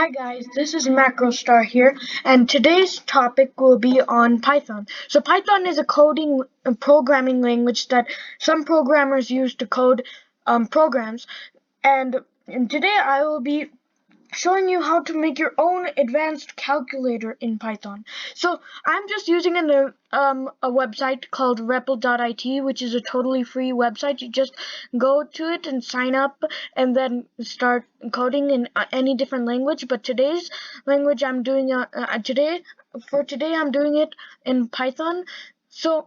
Hi guys, this is MacroStar here, and today's topic will be on Python. So Python is a programming language that some programmers use to code programs, and today I will be showing you how to make your own advanced calculator in Python. So I'm just using a website called REPL.it, which is a totally free website. You just go to it and sign up, and then start coding in any different language. But today's language I'm doing today I'm doing it in Python. So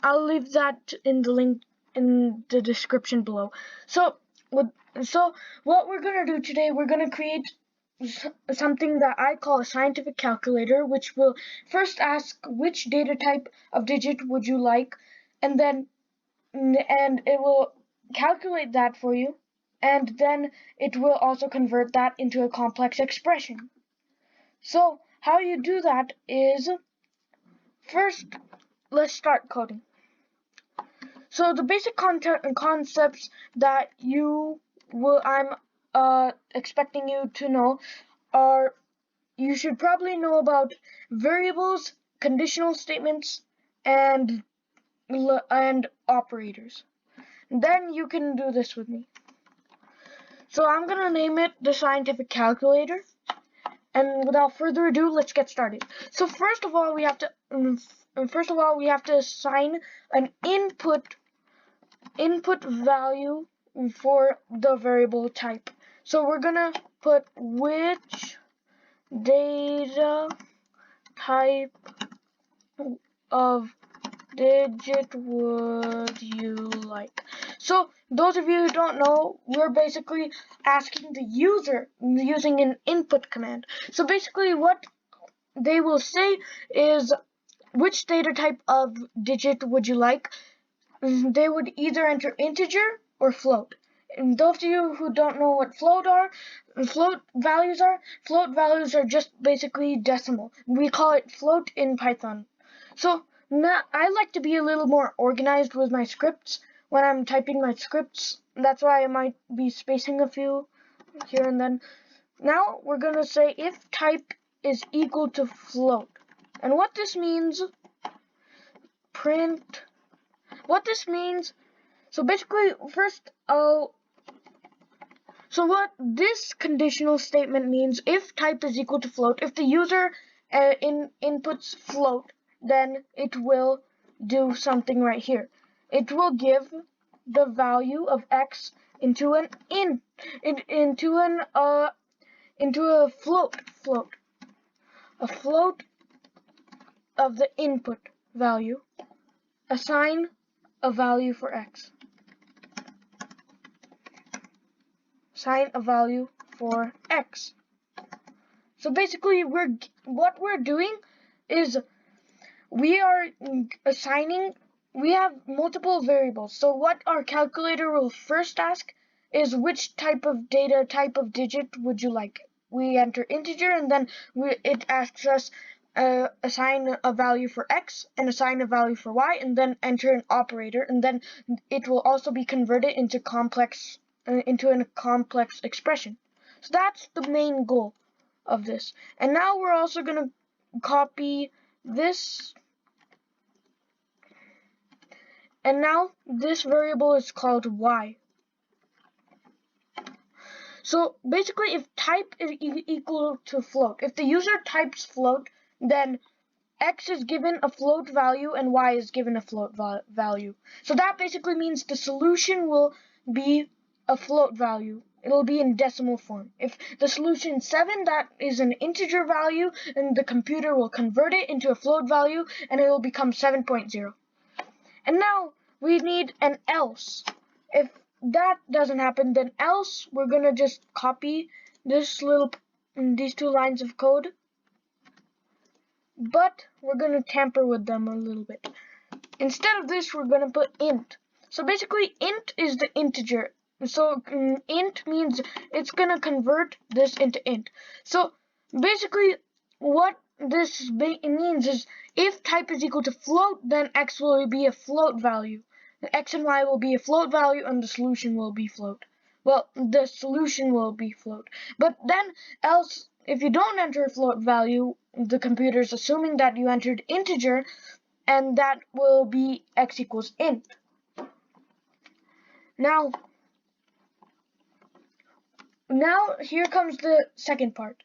I'll leave that in the link in the description below. So what we're gonna do today, we're gonna create something that I call a scientific calculator, which will first ask which data type of digit would you like, and it will calculate that for you, and then it will also convert that into a complex expression. So how you do that is, first let's start coding. So the basic concepts that I'm expecting you to know are, you should probably know about variables, conditional statements, and operators. Then you can do this with me. So I'm gonna name it the scientific calculator. And without further ado, let's get started. So first of all, we have to assign an input value for the variable type. So we're gonna put which data type of digit would you like? So those of you who don't know, we're basically asking the user using an input command. So basically what they will say is, which data type of digit would you like? They would either enter integer or float. And those of you who don't know what float values are just basically decimal. We call it float in Python. So now I like to be a little more organized with my scripts when I'm typing my scripts. That's why I might be spacing a few here and then. Now we're gonna say if type is equal to float. And what this means, so basically what this conditional statement means, if type is equal to float, if the user inputs float, then it will do something right here. It will give the value of x into a float of the input value, assign a value for x. Assign a value for x. So basically what we're doing is we are assigning, we have multiple variables. So what our calculator will first ask is, which type of digit would you like? We enter integer, and then it asks us assign a value for x and assign a value for y, and then enter an operator, and then it will also be converted into a complex expression. So that's the main goal of this. And now we're also going to copy this. And now this variable is called y. So basically, if type is equal to float, if the user types float, then x is given a float value and y is given a float value. So that basically means the solution will be a float value. It'll be in decimal form. If the solution is 7, that is an integer value, and the computer will convert it into a float value, and it will become 7.0. And now we need an else. If that doesn't happen, then else we're gonna just copy these two lines of code, but we're gonna tamper with them a little bit. Instead of this, we're gonna put int. So basically, int is the integer. So int means it's gonna convert this into int. So basically, what this means is, if type is equal to float, then x will be a float value. X and y will be a float value, and the solution will be float. Well, the solution will be float. But then else if you don't enter a float value, the computer is assuming that you entered integer, and that will be x equals int. Now here comes the second part.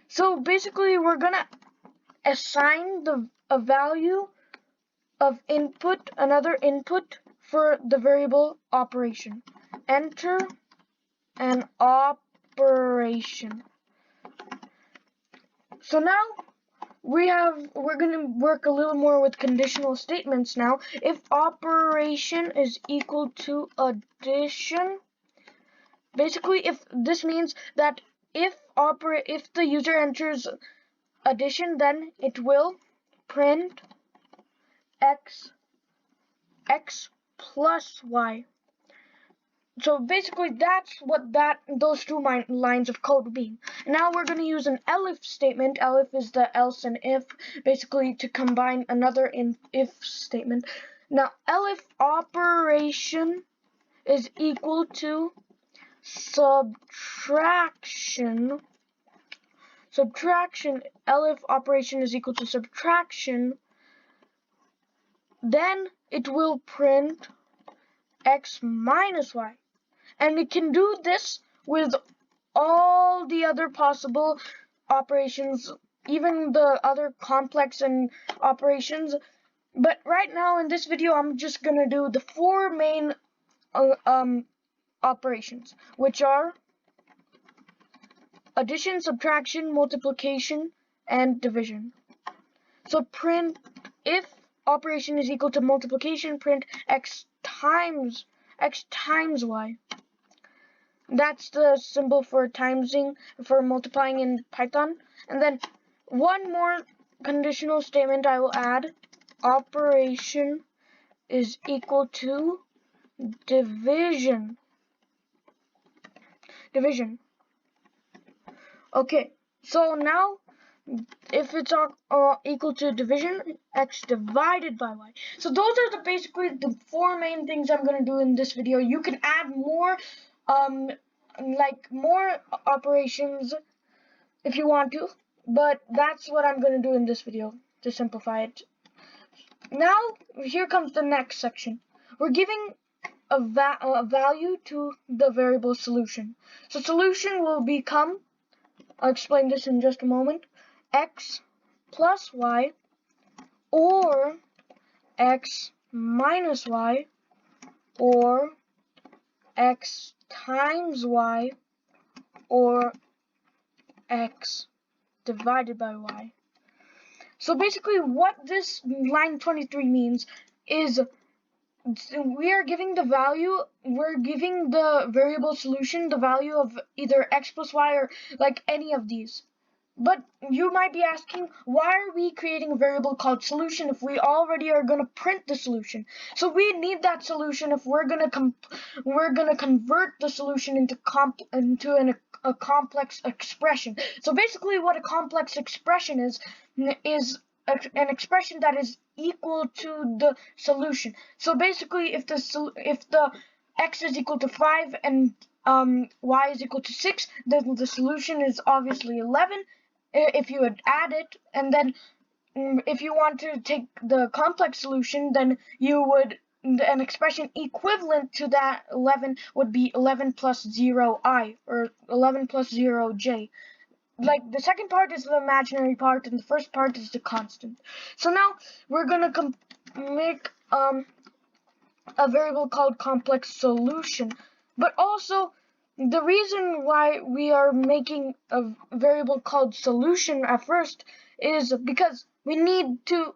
So basically we're gonna assign a value of input, another input for the variable operation. Enter an operation. So now we're gonna work a little more with conditional statements now. If operation is equal to addition, basically if this means that if the user enters addition, then it will print x plus y. So basically that's what those two lines of code mean. Now we're going to use an elif statement. Elif is the else and if, basically to combine another if statement. Now elif operation is equal to subtraction. Elif operation is equal to subtraction. Then it will print x minus y. And it can do this with all the other possible operations, even the other complex and operations. But right now in this video, I'm just going to do the four main operations, which are addition, subtraction, multiplication, and division. So print if operation is equal to multiplication, print x times y. That's the symbol for multiplying in Python. And then one more conditional statement I will add. Operation is equal to division. Okay, so now if it's equal to division, x divided by y. So those are basically the four main things I'm going to do in this video. You can add more more operations if you want to, but that's what I'm going to do in this video to simplify it. Now here comes the next section. We're giving a value to the variable solution. So solution will become, I'll explain this in just a moment, x plus y or x minus y or x times y or x divided by y. So basically what this line 23 means is we're giving the variable solution the value of either x plus y or like any of these. But you might be asking, why are we creating a variable called solution if we already are going to print the solution? So we need that solution if we're going to convert the solution into a complex expression. So basically what a complex expression is an expression that is equal to the solution. So basically if the x is equal to 5 and y is equal to 6, then the solution is obviously 11 if you would add it. And then if you want to take the complex solution, then an expression equivalent to that 11 would be 11 plus 0i or 11 plus 0j. Like the second part is the imaginary part and the first part is the constant. So now we're gonna make a variable called complex solution. But also the reason why we are making a variable called solution at first is because we need to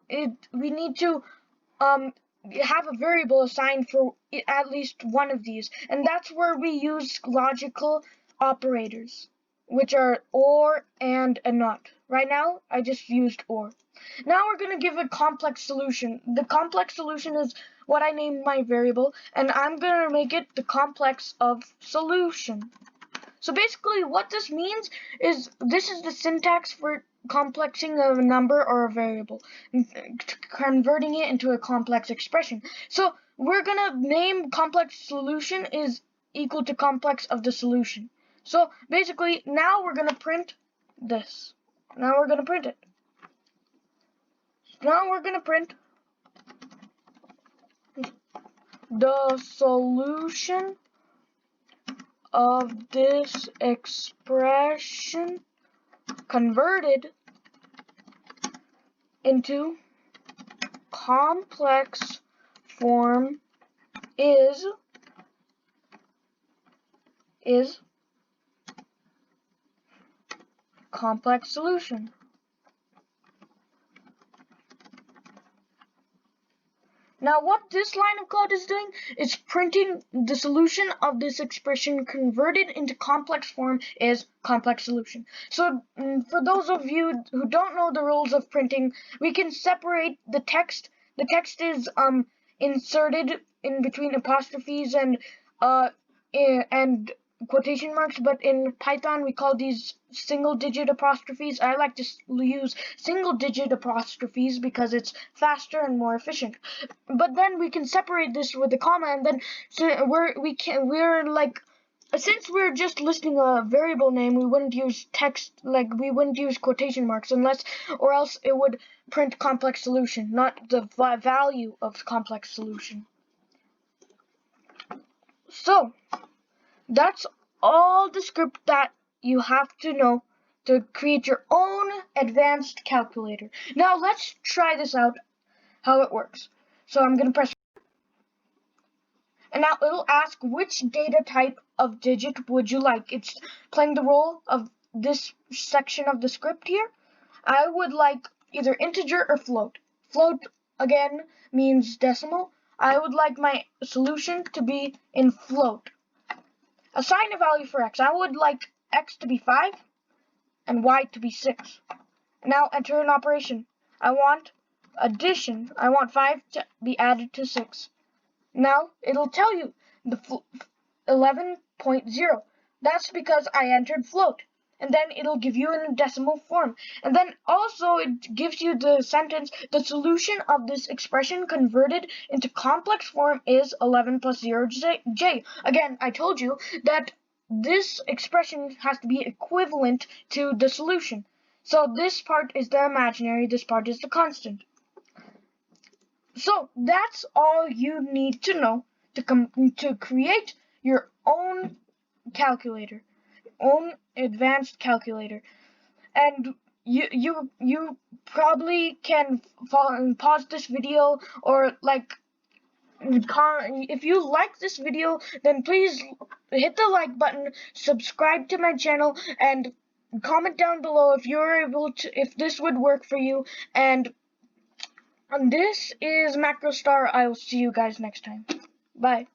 have a variable assigned for at least one of these, and that's where we use logical operators, which are or, and not. Right now, I just used or. Now we're going to give a complex solution. The complex solution is what I named my variable, and I'm going to make it the complex of solution. So basically what this means is this is the syntax for complexing a number or a variable, converting it into a complex expression. So we're going to name complex solution is equal to complex of the solution. So basically now we're going to print this. Now we're going to print it. Now we're going to print the solution of this expression converted into complex form is complex solution. Now what this line of code is doing is printing the solution of this expression converted into complex form is complex solution. So for those of you who don't know the rules of printing, we can separate the text. The text is inserted in between apostrophes and quotation marks, but in Python we call these single-digit apostrophes. I like to use single-digit apostrophes because it's faster and more efficient. But then we can separate this with a comma, and then since we're just listing a variable name, we wouldn't use text, like we wouldn't use quotation marks or else it would print complex solution, not the value of complex solution. So that's all the script that you have to know to create your own advanced calculator. Now let's try this out, how it works. So I'm going to press, and now it'll ask which data type of digit would you like. It's playing the role of this section of the script here. I would like either integer or float. Float, again, means decimal. I would like my solution to be in float. Assign a value for x. I would like x to be 5 and y to be 6. Now enter an operation. I want addition. I want 5 to be added to 6. Now it'll tell you the 11.0. That's because I entered float. And then it'll give you in a decimal form. And then also it gives you the sentence, the solution of this expression converted into complex form is 11 plus 0j. Again, I told you that this expression has to be equivalent to the solution. So this part is the imaginary, this part is the constant. So that's all you need to know to create your own calculator. Own advanced calculator, and you probably can pause this video, or if you like this video, then please hit the like button, subscribe to my channel, and comment down below if this would work for you. And this is MacroStar. I will see you guys next time. Bye.